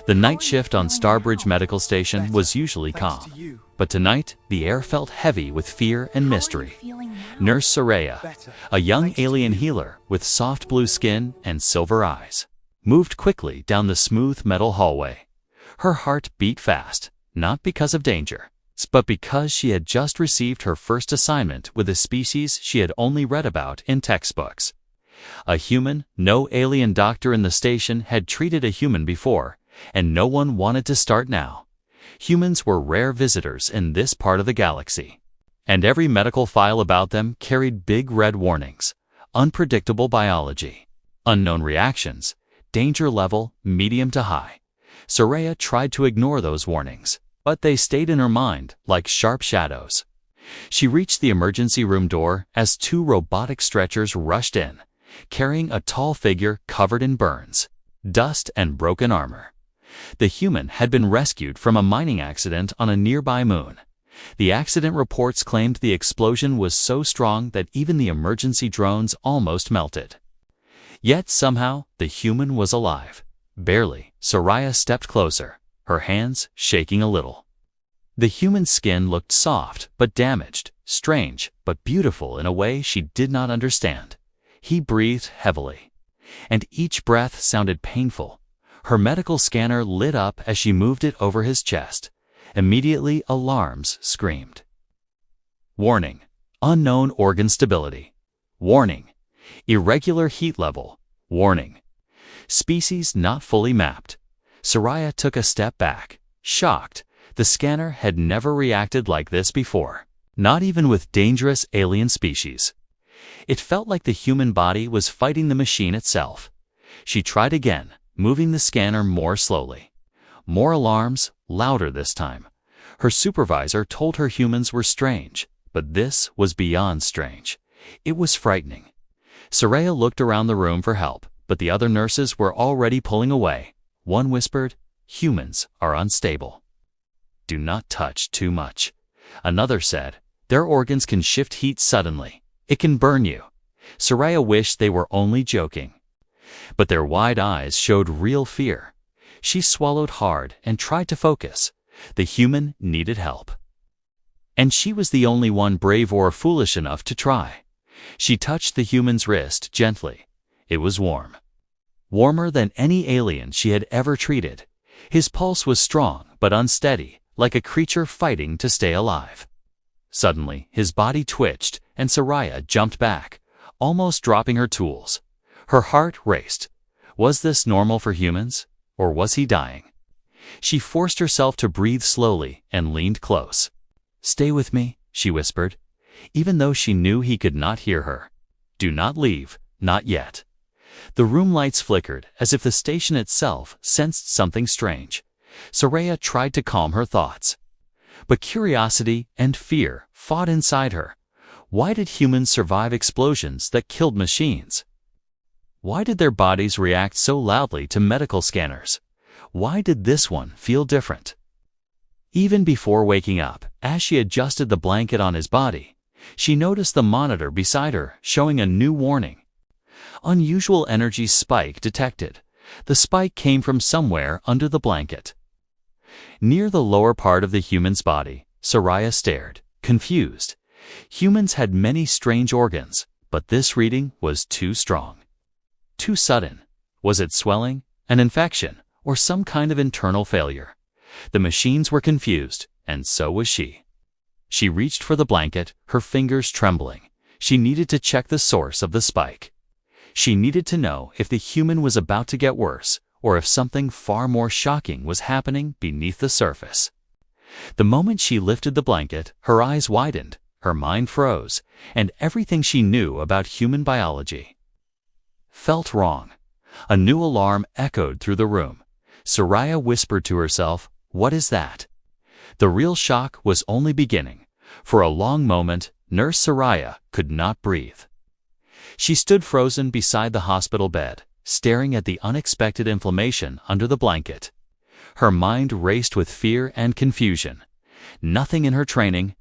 The night shift on Starbridge Medical Station was usually calm, but tonight the air felt heavy with fear and mystery. Nurse Soraya, a young alien healer with soft blue skin and silver eyes, moved quickly down the smooth metal hallway. Her heart beat fast, not because of danger, but because she had just received her first assignment with a species she had only read about in textbooks. A human, no alien doctor in the station had treated a human before, and no one wanted to start now. Humans were rare visitors in this part of the galaxy, and every medical file about them carried big red warnings: unpredictable biology, unknown reactions, danger level medium to high. Soraya tried to ignore those warnings, but they stayed in her mind like sharp shadows. She reached the emergency room door as two robotic stretchers rushed in, carrying a tall figure covered in burns, dust, and broken armor. The human had been rescued from a mining accident on a nearby moon. The accident reports claimed the explosion was so strong that even the emergency drones almost melted. Yet somehow the human was alive. Barely, Soraya stepped closer, her hands shaking a little. The human's skin looked soft but damaged, strange but beautiful in a way she did not understand. He breathed heavily, and each breath sounded painful. Her medical scanner lit up as she moved it over his chest. Immediately, alarms screamed. Warning: unknown organ stability. Warning: irregular heat level. Warning: species not fully mapped. Soraya took a step back, shocked. The scanner had never reacted like this before, not even with dangerous alien species. It felt like the human body was fighting the machine itself. She tried again, moving the scanner more slowly. More alarms, louder this time. Her supervisor told her humans were strange, but this was beyond strange. It was frightening. Soraya looked around the room for help, but the other nurses were already pulling away. One whispered, "Humans are unstable. Do not touch too much." Another said, "Their organs can shift heat suddenly. It can burn you." Soraya wished they were only joking, but their wide eyes showed real fear. She swallowed hard and tried to focus. The human needed help, and she was the only one brave or foolish enough to try. She touched the human's wrist gently. It was warm. Warmer than any alien she had ever treated. His pulse was strong but unsteady, like a creature fighting to stay alive. Suddenly, his body twitched, and Soraya jumped back, almost dropping her tools. Her heart raced. Was this normal for humans, or was he dying? She forced herself to breathe slowly and leaned close. "Stay with me," she whispered, even though she knew he could not hear her. "Do not leave, not yet." The room lights flickered as if the station itself sensed something strange. Soraya tried to calm her thoughts, but curiosity and fear fought inside her. Why did humans survive explosions that killed machines? Why did their bodies react so loudly to medical scanners? Why did this one feel different? Even before waking up, as she adjusted the blanket on his body, she noticed the monitor beside her showing a new warning. Unusual energy spike detected. The spike came from somewhere under the blanket. Near the lower part of the human's body, Soraya stared, confused. Humans had many strange organs, but this reading was too strong. Too sudden. Was it swelling, an infection, or some kind of internal failure? The machines were confused, and so was she. She reached for the blanket, her fingers trembling. She needed to check the source of the spike. She needed to know if the human was about to get worse, or if something far more shocking was happening beneath the surface. The moment she lifted the blanket, her eyes widened, her mind froze, and everything she knew about human biology felt wrong. A new alarm echoed through the room. Soraya whispered to herself, "What is that?" The real shock was only beginning. For a long moment, Nurse Soraya could not breathe. She stood frozen beside the hospital bed, staring at the unexpected inflammation under the blanket. Her mind raced with fear and confusion. Nothing in her training,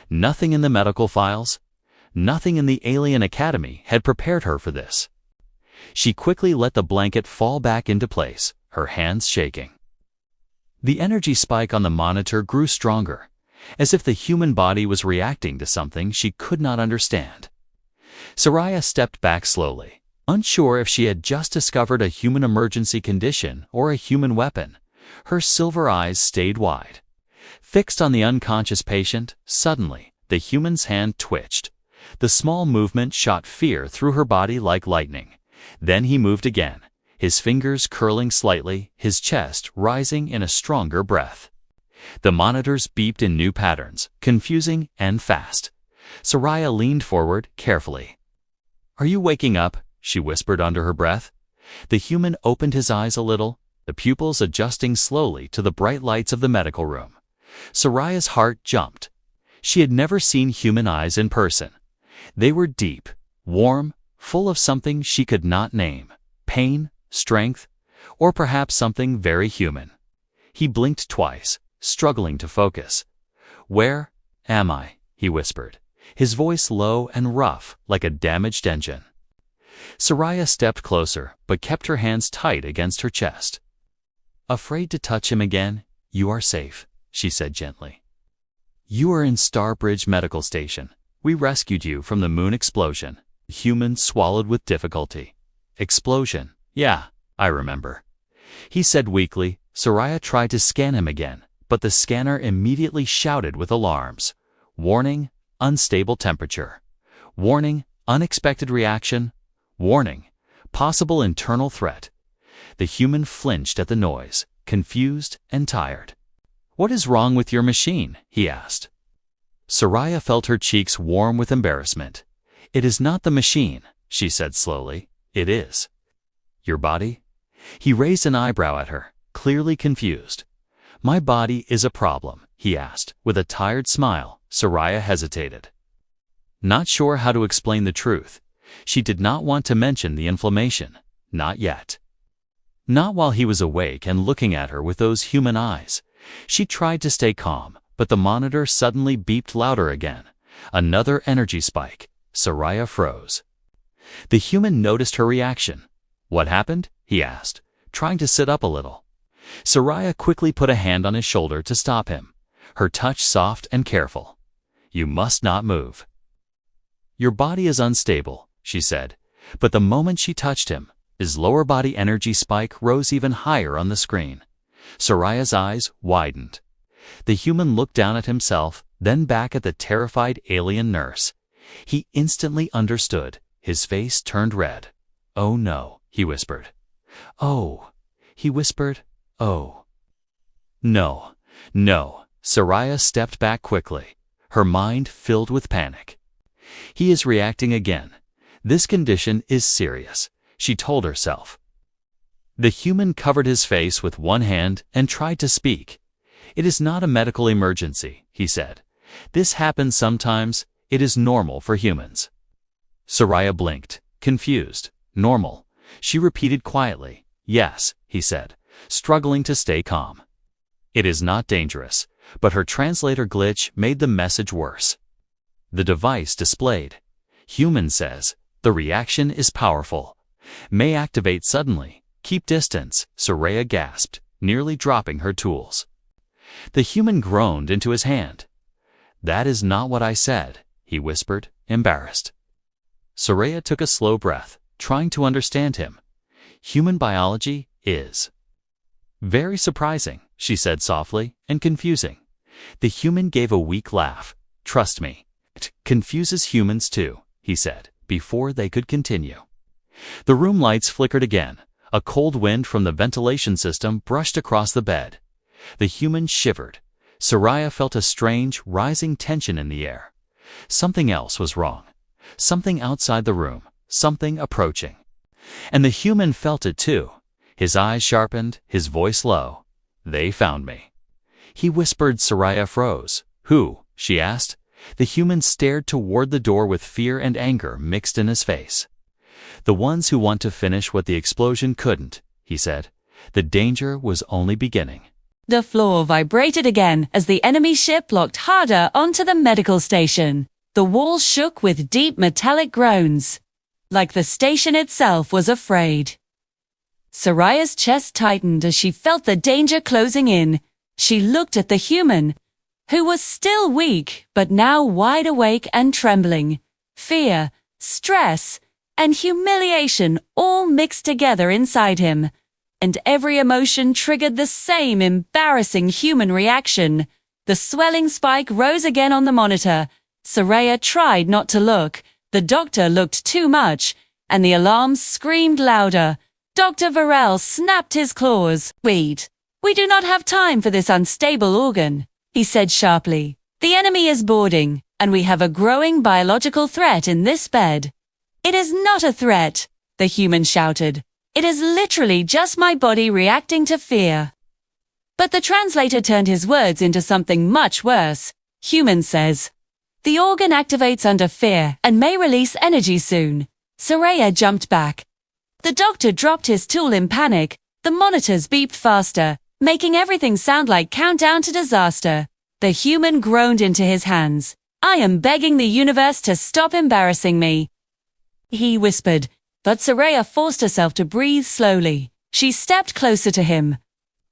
nothing in the medical files, nothing in the Alien Academy had prepared her for this. She quickly let the blanket fall back into place, her hands shaking. The energy spike on the monitor grew stronger, as if the human body was reacting to something she could not understand. Soraya stepped back slowly, unsure if she had just discovered a human emergency condition or a human weapon. Her silver eyes stayed wide. Fixed on the unconscious patient, suddenly, the human's hand twitched. The small movement shot fear through her body like lightning. Then he moved again, his fingers curling slightly, his chest rising in a stronger breath. The monitors beeped in new patterns, confusing and fast. Soraya leaned forward carefully. "Are you waking up?" she whispered under her breath. The human opened his eyes a little, the pupils adjusting slowly to the bright lights of the medical room. Soraya's heart jumped. She had never seen human eyes in person. They were deep, warm, full of something she could not name: pain, strength, or perhaps something very human. He blinked twice, struggling to focus. "Where am I?" he whispered, his voice low and rough like a damaged engine. Soraya stepped closer, but kept her hands tight against her chest. "Afraid to touch him again? You are safe," she said gently. "You are in Starbridge Medical Station. We rescued you from the moon explosion." The human swallowed with difficulty. "Explosion? Yeah, I remember," he said weakly. Soraya tried to scan him again, but the scanner immediately shouted with alarms. "Warning, unstable temperature. Warning, unexpected reaction. Warning, possible internal threat." The human flinched at the noise, confused and tired. "What is wrong with your machine?" he asked. Soraya felt her cheeks warm with embarrassment. "It is not the machine," she said slowly. "It is your body." He raised an eyebrow at her, clearly confused. "My body is a problem," he asked, with a tired smile. Soraya hesitated, not sure how to explain the truth. She did not want to mention the inflammation. Not yet. Not while he was awake and looking at her with those human eyes. She tried to stay calm, but the monitor suddenly beeped louder again. Another energy spike. Soraya froze. The human noticed her reaction. "What happened?" he asked, trying to sit up a little. Soraya quickly put a hand on his shoulder to stop him, her touch soft and careful. "You must not move. Your body is unstable," she said, but the moment she touched him, his lower body energy spike rose even higher on the screen. Soraya's eyes widened. The human looked down at himself, then back at the terrified alien nurse. He instantly understood. His face turned red. "Oh no," he whispered. "Oh," he whispered. "Oh." "No, no." Soraya stepped back quickly, her mind filled with panic. "He is reacting again. This condition is serious," she told herself. The human covered his face with one hand and tried to speak. "It is not a medical emergency," he said. "This happens sometimes. It is normal for humans." Soraya blinked, confused. "Normal?" she repeated quietly. "Yes," he said, struggling to stay calm. "It is not dangerous," but her translator glitch made the message worse. The device displayed, "Human says, the reaction is powerful. May activate suddenly. Keep distance." Soraya gasped, nearly dropping her tools. The human groaned into his hand. "That is not what I said," he whispered, embarrassed. Soraya took a slow breath, trying to understand him. "Human biology is very surprising," she said softly, "and confusing." The human gave a weak laugh. "Trust me, it confuses humans too," he said, before they could continue. The room lights flickered again. A cold wind from the ventilation system brushed across the bed. The human shivered. Soraya felt a strange, rising tension in the air. Something else was wrong. Something outside the room. Something approaching. And the human felt it too. His eyes sharpened, his voice low. "They found me," he whispered. Soraya froze. "Who?" she asked. The human stared toward the door with fear and anger mixed in his face. "The ones who want to finish what the explosion couldn't," he said. "The danger was only beginning." The floor vibrated again as the enemy ship locked harder onto the medical station. The walls shook with deep metallic groans, like the station itself was afraid. Soraya's chest tightened as she felt the danger closing in. She looked at the human, who was still weak but now wide awake and trembling. Fear, stress, and humiliation all mixed together inside him, and every emotion triggered the same embarrassing human reaction. The swelling spike rose again on the monitor. Saraya tried not to look. The doctor looked too much, and the alarm screamed louder. Dr. Varel snapped his claws. "Wait, we do not have time for this unstable organ," he said sharply. "The enemy is boarding, and we have a growing biological threat in this bed." "It is not a threat," the human shouted. "It is literally just my body reacting to fear." But the translator turned his words into something much worse. Human says, "The organ activates under fear and may release energy soon." Saraya jumped back. The doctor dropped his tool in panic. The monitors beeped faster, making everything sound like countdown to disaster. The human groaned into his hands. "I am begging the universe to stop embarrassing me," he whispered, but Saraya forced herself to breathe slowly. She stepped closer to him,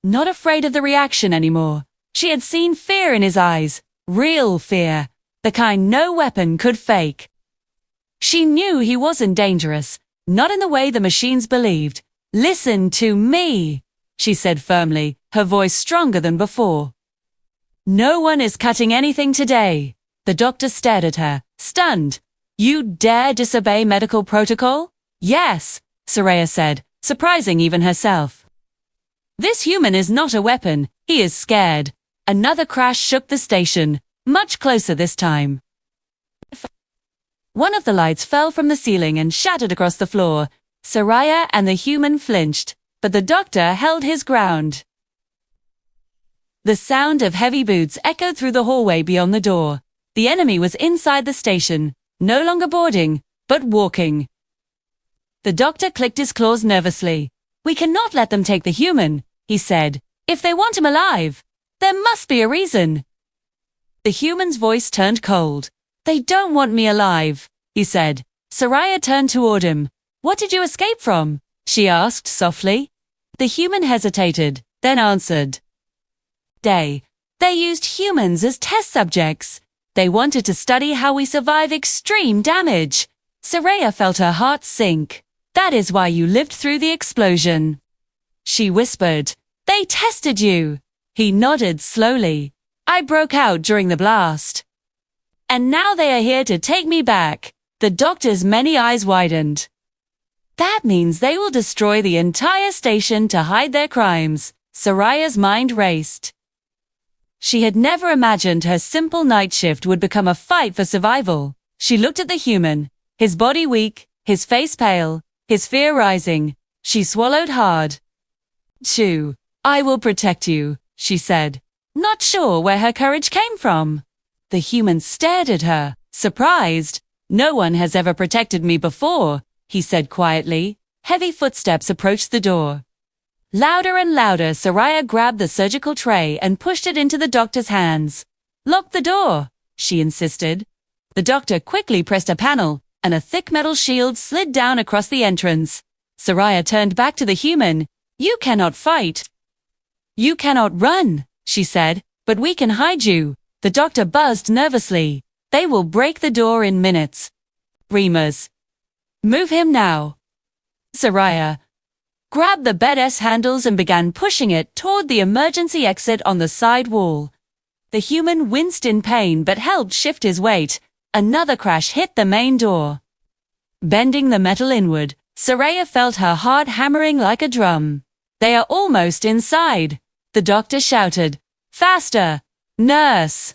not afraid of the reaction anymore. She had seen fear in his eyes, real fear, the kind no weapon could fake. She knew he wasn't dangerous, not in the way the machines believed. "Listen to me," she said firmly, her voice stronger than before. "No one is cutting anything today." The doctor stared at her, stunned. "You dare disobey medical protocol?" "Yes," Saraya said, surprising even herself. "This human is not a weapon. He is scared." Another crash shook the station, much closer this time. One of the lights fell from the ceiling and shattered across the floor. Saraya and the human flinched, but the doctor held his ground. The sound of heavy boots echoed through the hallway beyond the door. The enemy was inside the station, no longer boarding, but walking. The doctor clicked his claws nervously. "We cannot let them take the human," he said. "If they want him alive, there must be a reason." The human's voice turned cold. "They don't want me alive," he said. Saraya turned toward him. "What did you escape from?" she asked softly. The human hesitated, then answered. They used humans as test subjects. They wanted to study how we survive extreme damage." Saraya felt her heart sink. "That is why you lived through the explosion," she whispered. "They tested you." He nodded slowly. "I broke out during the blast. And now they are here to take me back." The doctor's many eyes widened. "That means they will destroy the entire station to hide their crimes." Saraya's mind raced. She had never imagined her simple night shift would become a fight for survival. She looked at the human, his body weak, his face pale, his fear rising. She swallowed hard. "Chew, I will protect you," she said, not sure where her courage came from. The human stared at her, surprised. "No one has ever protected me before," he said quietly. Heavy footsteps approached the door. Louder and louder, Saraya grabbed the surgical tray and pushed it into the doctor's hands. "Lock the door," she insisted. The doctor quickly pressed a panel, and a thick metal shield slid down across the entrance. Saraya turned back to the human. "You cannot fight. You cannot run," she said, "but we can hide you." The doctor buzzed nervously. "They will break the door in minutes." "Remus, move him now." Saraya grabbed the bed's handles and began pushing it toward the emergency exit on the side wall. The human winced in pain but helped shift his weight. Another crash hit the main door. Bending the metal inward, Saraya felt her heart hammering like a drum. "They are almost inside," the doctor shouted. "Faster, nurse!"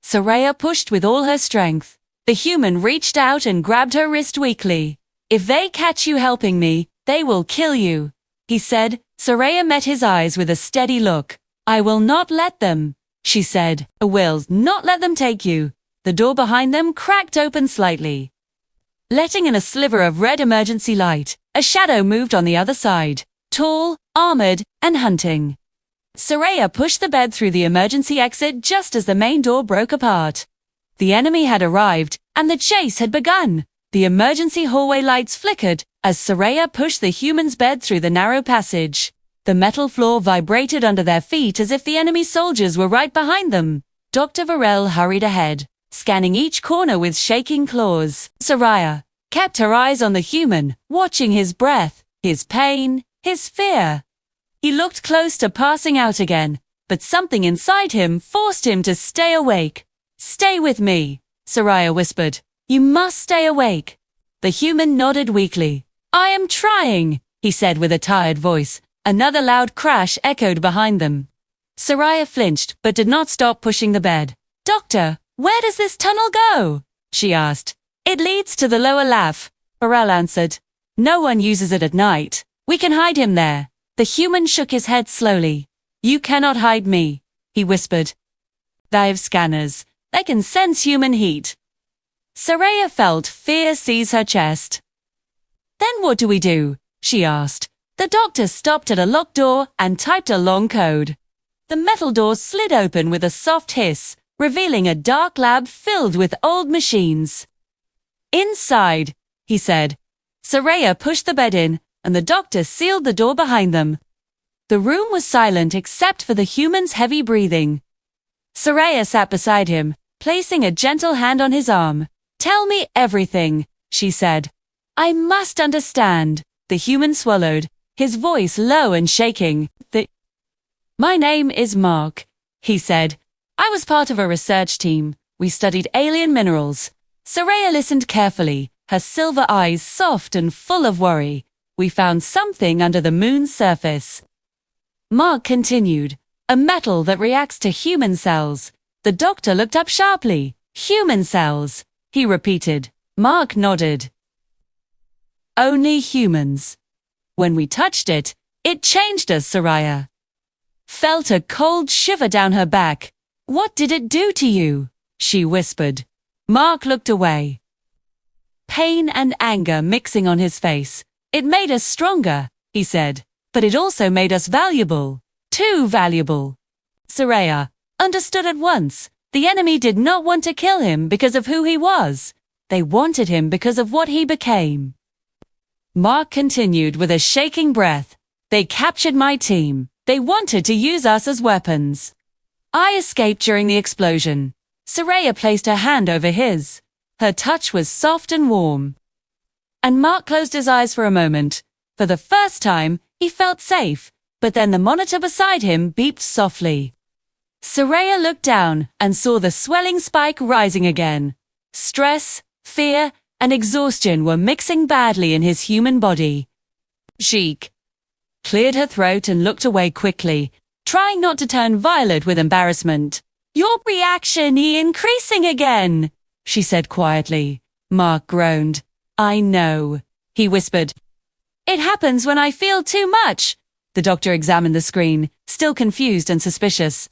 Saraya pushed with all her strength. The human reached out and grabbed her wrist weakly. "If they catch you helping me, they will kill you," he said. Saraya met his eyes with a steady look. "I will not let them," she said. "I will not let them take you." The door behind them cracked open slightly, letting in a sliver of red emergency light. A shadow moved on the other side, tall, armored, and hunting. Saraya pushed the bed through the emergency exit just as the main door broke apart. The enemy had arrived, and the chase had begun. The emergency hallway lights flickered as Saraya pushed the human's bed through the narrow passage. The metal floor vibrated under their feet as if the enemy soldiers were right behind them. Dr. Varel hurried ahead, scanning each corner with shaking claws. Soraya kept her eyes on the human, watching his breath, his pain, his fear. He looked close to passing out again, but something inside him forced him to stay awake. "Stay with me," Soraya whispered. "You must stay awake." The human nodded weakly. "I am trying," he said with a tired voice. Another loud crash echoed behind them. Soraya flinched, but did not stop pushing the bed. "Doctor, where does this tunnel go?" she asked. "It leads to the lower lab," Varel answered. "No one uses it at night. We can hide him there." The human shook his head slowly. "You cannot hide me," he whispered. "They have scanners. They can sense human heat." Soraya felt fear seize her chest. "Then what do we do?" she asked. The doctor stopped at a locked door and typed a long code. The metal door slid open with a soft hiss, revealing a dark lab filled with old machines. "Inside," he said. Soraya pushed the bed in, and the doctor sealed the door behind them. The room was silent except for the human's heavy breathing. Soraya sat beside him, placing a gentle hand on his arm. "Tell me everything," she said. "I must understand." The human swallowed, his voice low and shaking. "My name is Mark," he said. "I was part of a research team. We studied alien minerals." Soraya listened carefully, her silver eyes soft and full of worry. "We found something under the moon's surface." Mark continued. "A metal that reacts to human cells." The doctor looked up sharply. "Human cells," he repeated. Mark nodded. "Only humans. When we touched it, it changed us," Soraya felt a cold shiver down her back. "What did it do to you?" she whispered. Mark looked away, pain and anger mixing on his face. "It made us stronger," he said, "but it also made us valuable. Too valuable." Soraya understood at once. The enemy did not want to kill him because of who he was. They wanted him because of what he became. Mark continued with a shaking breath. "They captured my team. They wanted to use us as weapons. I escaped during the explosion." Soraya placed her hand over his. Her touch was soft and warm. And Mark closed his eyes for a moment. For the first time, he felt safe, but then the monitor beside him beeped softly. Soraya looked down and saw the swelling spike rising again. Stress, fear, and exhaustion were mixing badly in his human body. She cleared her throat and looked away quickly, trying not to turn violet with embarrassment. "Your reaction is increasing again," she said quietly. Mark groaned. "I know," he whispered. "It happens when I feel too much." The doctor examined the screen, still confused and suspicious.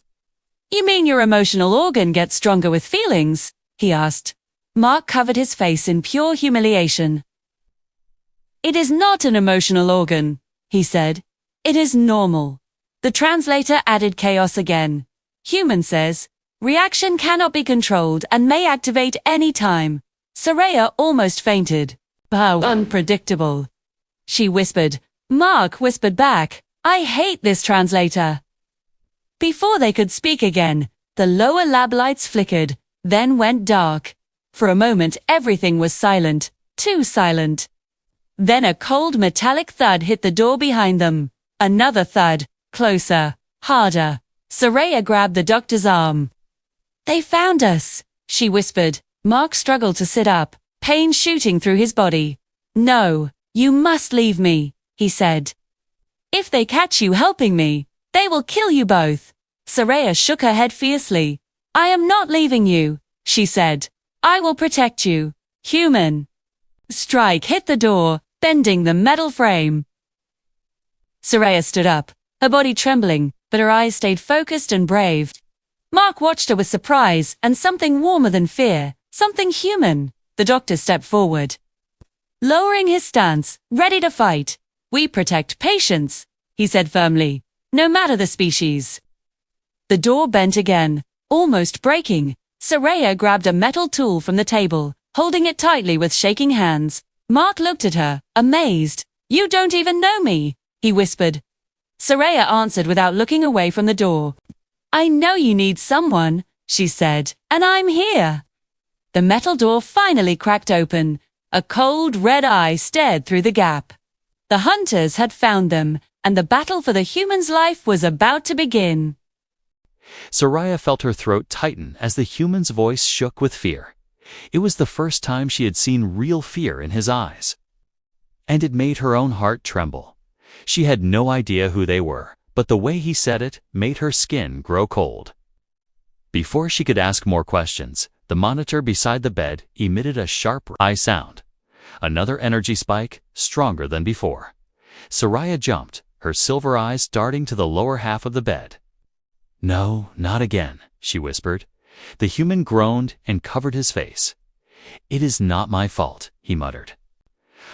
"You mean your emotional organ gets stronger with feelings?" he asked. Mark covered his face in pure humiliation. "It is not an emotional organ," he said. "It is normal." The translator added chaos again. "Human says, reaction cannot be controlled and may activate any time." Soraya almost fainted. "How unpredictable," she whispered. Mark whispered back, "I hate this translator." Before they could speak again, the lower lab lights flickered, then went dark. For a moment everything was silent, too silent. Then a cold metallic thud hit the door behind them. Another thud, closer, harder. Soraya grabbed the doctor's arm. "They found us," she whispered. Mark struggled to sit up, pain shooting through his body. "No, you must leave me," he said. "If they catch you helping me, they will kill you both." Soraya shook her head fiercely. "I am not leaving you," she said. "I will protect you, human." Strike hit the door, bending the metal frame. Soraya stood up, her body trembling, but her eyes stayed focused and brave. Mark watched her with surprise and something warmer than fear, something human. The doctor stepped forward, lowering his stance, ready to fight. "We protect patients," he said firmly, "no matter the species." The door bent again, almost breaking. Soraya grabbed a metal tool from the table, holding it tightly with shaking hands. Mark looked at her, amazed. "You don't even know me," he whispered. Saraya answered without looking away from the door. "I know you need someone," she said, "and I'm here." The metal door finally cracked open. A cold red eye stared through the gap. The hunters had found them, and the battle for the human's life was about to begin. Saraya felt her throat tighten as the human's voice shook with fear. It was the first time she had seen real fear in his eyes. And it made her own heart tremble. She had no idea who they were, but the way he said it made her skin grow cold. Before she could ask more questions, the monitor beside the bed emitted a sharp eye sound. Another energy spike, stronger than before. Saraya jumped, her silver eyes darting to the lower half of the bed. "No, not again," she whispered. The human groaned and covered his face. "It is not my fault," he muttered.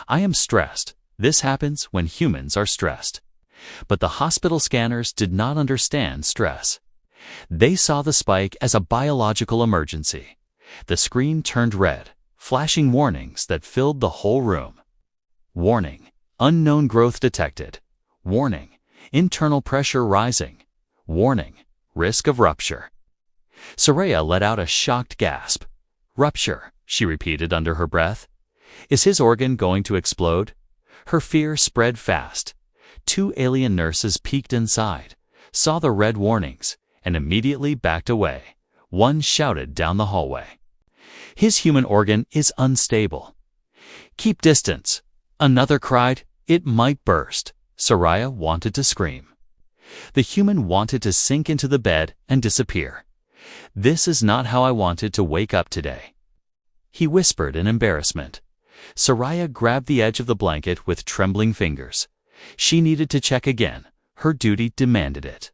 "I am stressed. This happens when humans are stressed." But the hospital scanners did not understand stress. They saw the spike as a biological emergency. The screen turned red, flashing warnings that filled the whole room. Warning: unknown growth detected. Warning: internal pressure rising. Warning: risk of rupture. Saraya let out a shocked gasp. "Rupture," she repeated under her breath. "Is his organ going to explode?" Her fear spread fast. 2 alien nurses peeked inside, saw the red warnings, and immediately backed away. One shouted down the hallway, "His human organ is unstable." "Keep distance." Another cried, "It might burst." Saraya wanted to scream. The human wanted to sink into the bed and disappear. "This is not how I wanted to wake up today," he whispered in embarrassment. Saraya grabbed the edge of the blanket with trembling fingers. She needed to check again. Her duty demanded it.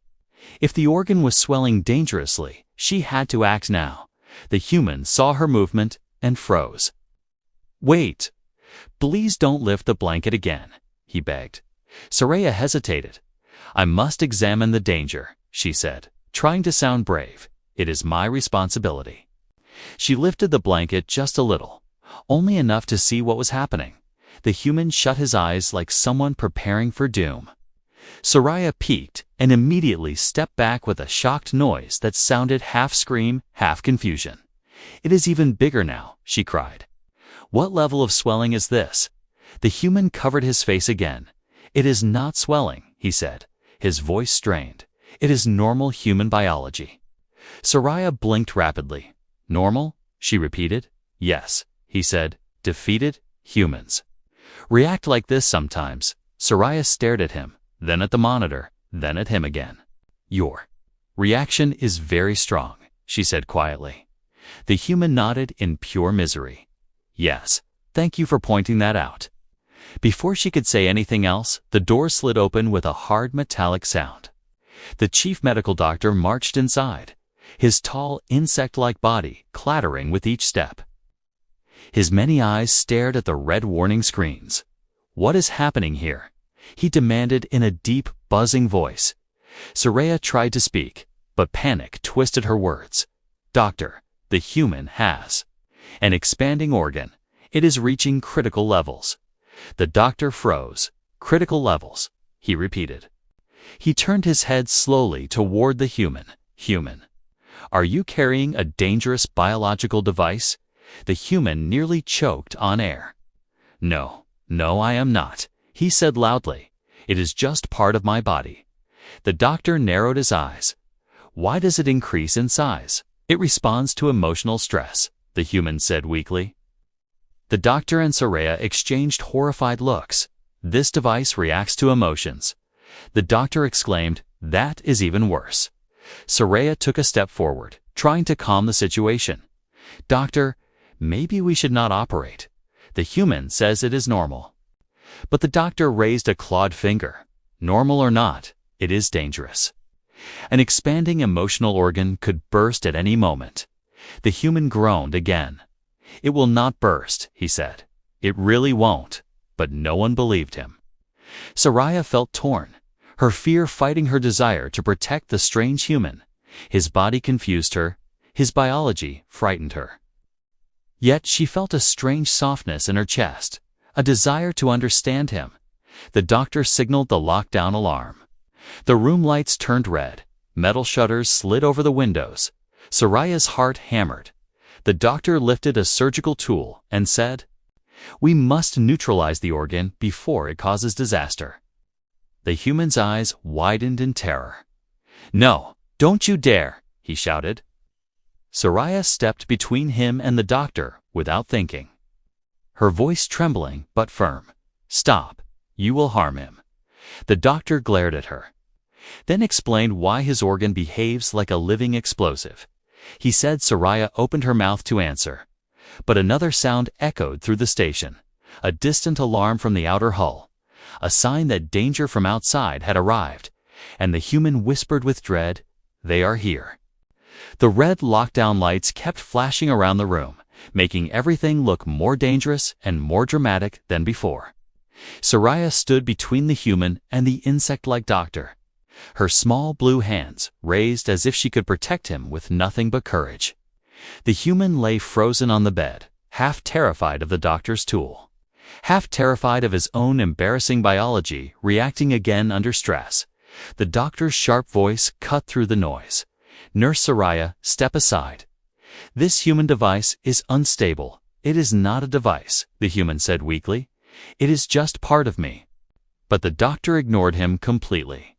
If the organ was swelling dangerously, she had to act now. The human saw her movement and froze. "Wait. Please don't lift the blanket again," he begged. Saraya hesitated. "I must examine the danger," she said, trying to sound brave. "It is my responsibility." She lifted the blanket just a little, only enough to see what was happening. The human shut his eyes like someone preparing for doom. Saraya peeked and immediately stepped back with a shocked noise that sounded half scream, half confusion. "It is even bigger now," she cried. "What level of swelling is this?" The human covered his face again. "It is not swelling," he said, his voice strained. "It is normal human biology." Saraya blinked rapidly. "Normal?" she repeated. "Yes," he said. "Defeated humans react like this sometimes." Saraya stared at him, then at the monitor, then at him again. "Your reaction is very strong," she said quietly. The human nodded in pure misery. "Yes, thank you for pointing that out." Before she could say anything else, the door slid open with a hard metallic sound. The chief medical doctor marched inside, his tall, insect-like body clattering with each step. His many eyes stared at the red warning screens. "What is happening here?" he demanded in a deep, buzzing voice. Saraya tried to speak, but panic twisted her words. "Doctor, the human has an expanding organ. It is reaching critical levels." The doctor froze. "Critical levels," he repeated. He turned his head slowly toward the human. "Human, are you carrying a dangerous biological device?" The human nearly choked on air. No, I am not," he said loudly. "It is just part of my body." The doctor narrowed his eyes. "Why does it increase in size?" "It responds to emotional stress," the human said weakly. The doctor and Saraya exchanged horrified looks. "This device reacts to emotions." The doctor exclaimed, "That is even worse." Saraya took a step forward, trying to calm the situation. "Doctor, maybe we should not operate. The human says it is normal." But the doctor raised a clawed finger. "Normal or not, it is dangerous. An expanding emotional organ could burst at any moment." The human groaned again. "It will not burst," he said. "It really won't." But no one believed him. Saraya felt torn, her fear fighting her desire to protect the strange human. His body confused her, his biology frightened her. Yet she felt a strange softness in her chest, a desire to understand him. The doctor signaled the lockdown alarm. The room lights turned red. Metal shutters slid over the windows. Soraya's heart hammered. The doctor lifted a surgical tool and said, "We must neutralize the organ before it causes disaster." The human's eyes widened in terror. "No, don't you dare," he shouted. Soraya stepped between him and the doctor without thinking. Her voice trembling but firm. "Stop. You will harm him." The doctor glared at her, then explained why his organ behaves like a living explosive. He said Soraya opened her mouth to answer, but another sound echoed through the station, a distant alarm from the outer hull, a sign that danger from outside had arrived, and the human whispered with dread, "They are here." The red lockdown lights kept flashing around the room, making everything look more dangerous and more dramatic than before. Soraya stood between the human and the insect-like doctor, her small blue hands raised as if she could protect him with nothing but courage. The human lay frozen on the bed, half terrified of the doctor's tool, half terrified of his own embarrassing biology reacting again under stress. The doctor's sharp voice cut through the noise. "Nurse Soraya, step aside. This human device is unstable." "It is not a device," the human said weakly. "It is just part of me." But the doctor ignored him completely.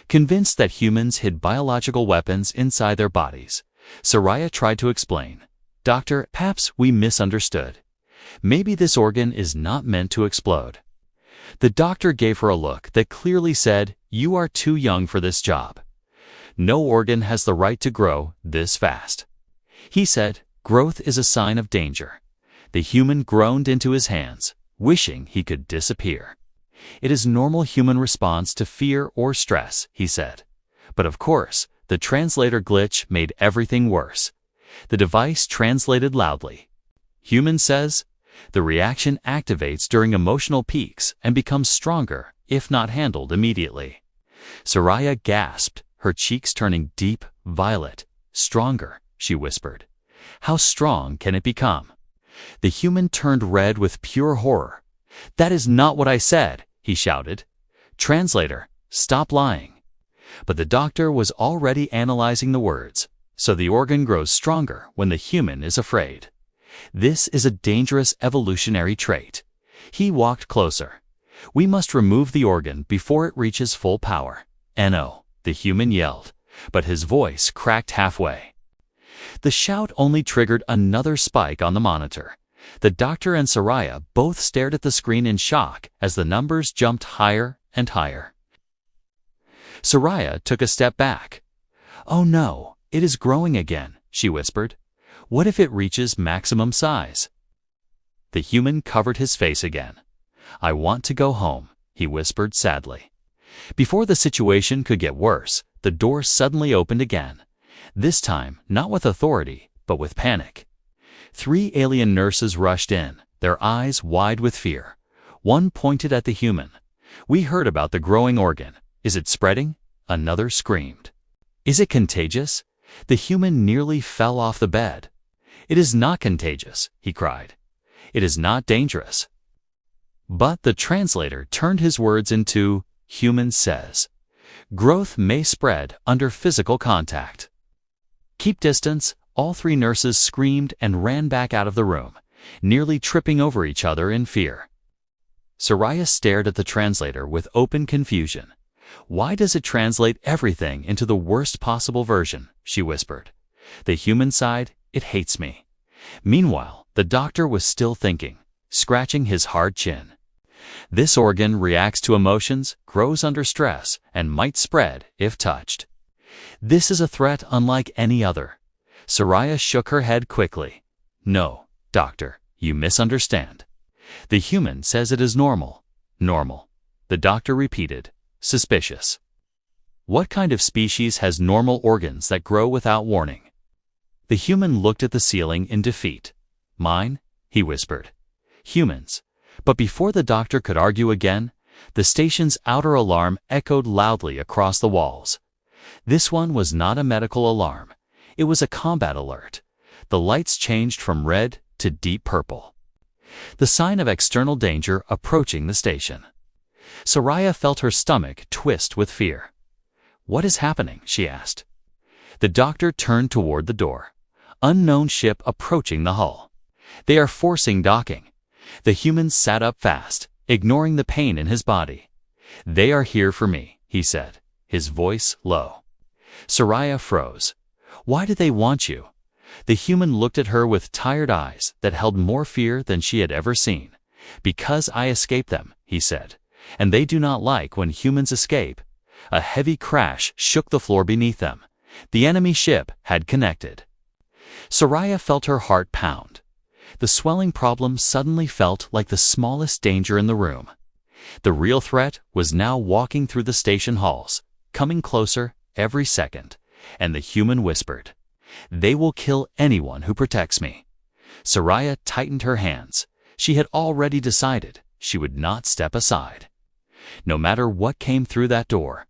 Convinced that humans hid biological weapons inside their bodies, Soraya tried to explain. "Doctor, perhaps we misunderstood. Maybe this organ is not meant to explode." The doctor gave her a look that clearly said, "You are too young for this job. No organ has the right to grow this fast." He said, "Growth is a sign of danger." The human groaned into his hands, wishing he could disappear. "It is normal human response to fear or stress," he said. But of course, the translator glitch made everything worse. The device translated loudly. "Human says, the reaction activates during emotional peaks and becomes stronger if not handled immediately." Soraya gasped, her cheeks turning deep violet. "Stronger," she whispered. "How strong can it become?" The human turned red with pure horror. "That is not what I said," he shouted. "Translator, stop lying." But the doctor was already analyzing the words. "So the organ grows stronger when the human is afraid. This is a dangerous evolutionary trait." He walked closer. "We must remove the organ before it reaches full power." "No," the human yelled, but his voice cracked halfway. The shout only triggered another spike on the monitor. The doctor and Soraya both stared at the screen in shock as the numbers jumped higher and higher. Soraya took a step back. "Oh no, it is growing again," she whispered. "What if it reaches maximum size?" The human covered his face again. "I want to go home," he whispered sadly. Before the situation could get worse, the door suddenly opened again. This time, not with authority, but with panic. 3 alien nurses rushed in, their eyes wide with fear. One pointed at the human. "We heard about the growing organ. Is it spreading?" Another screamed. "Is it contagious?" The human nearly fell off the bed. "It is not contagious," he cried. "It is not dangerous." But the translator turned his words into, "Human says, growth may spread under physical contact." "Keep distance," all 3 nurses screamed and ran back out of the room, nearly tripping over each other in fear. Soraya stared at the translator with open confusion. "Why does it translate everything into the worst possible version?" she whispered. The human sighed, "It hates me." Meanwhile, the doctor was still thinking, scratching his hard chin. "This organ reacts to emotions, grows under stress, and might spread if touched. This is a threat unlike any other." Soraya shook her head quickly. "No, doctor, you misunderstand. The human says it is normal." "Normal," the doctor repeated, suspicious. "What kind of species has normal organs that grow without warning?" The human looked at the ceiling in defeat. "Mine," he whispered. "Humans." But before the doctor could argue again, the station's outer alarm echoed loudly across the walls. This one was not a medical alarm. It was a combat alert. The lights changed from red to deep purple. The sign of external danger approaching the station. Soraya felt her stomach twist with fear. "What is happening?" she asked. The doctor turned toward the door. Unknown ship approaching the hull. They are forcing docking. The human sat up fast, ignoring the pain in his body. "They are here for me," he said, his voice low. Saraya froze. "Why do they want you?" The human looked at her with tired eyes that held more fear than she had ever seen. "Because I escaped them," he said, "and they do not like when humans escape." A heavy crash shook the floor beneath them. The enemy ship had connected. Saraya felt her heart pound. The swelling problem suddenly felt like the smallest danger in the room. The real threat was now walking through the station halls, coming closer every second, and the human whispered, "They will kill anyone who protects me." Saraya tightened her hands. She had already decided she would not step aside. No matter what came through that door,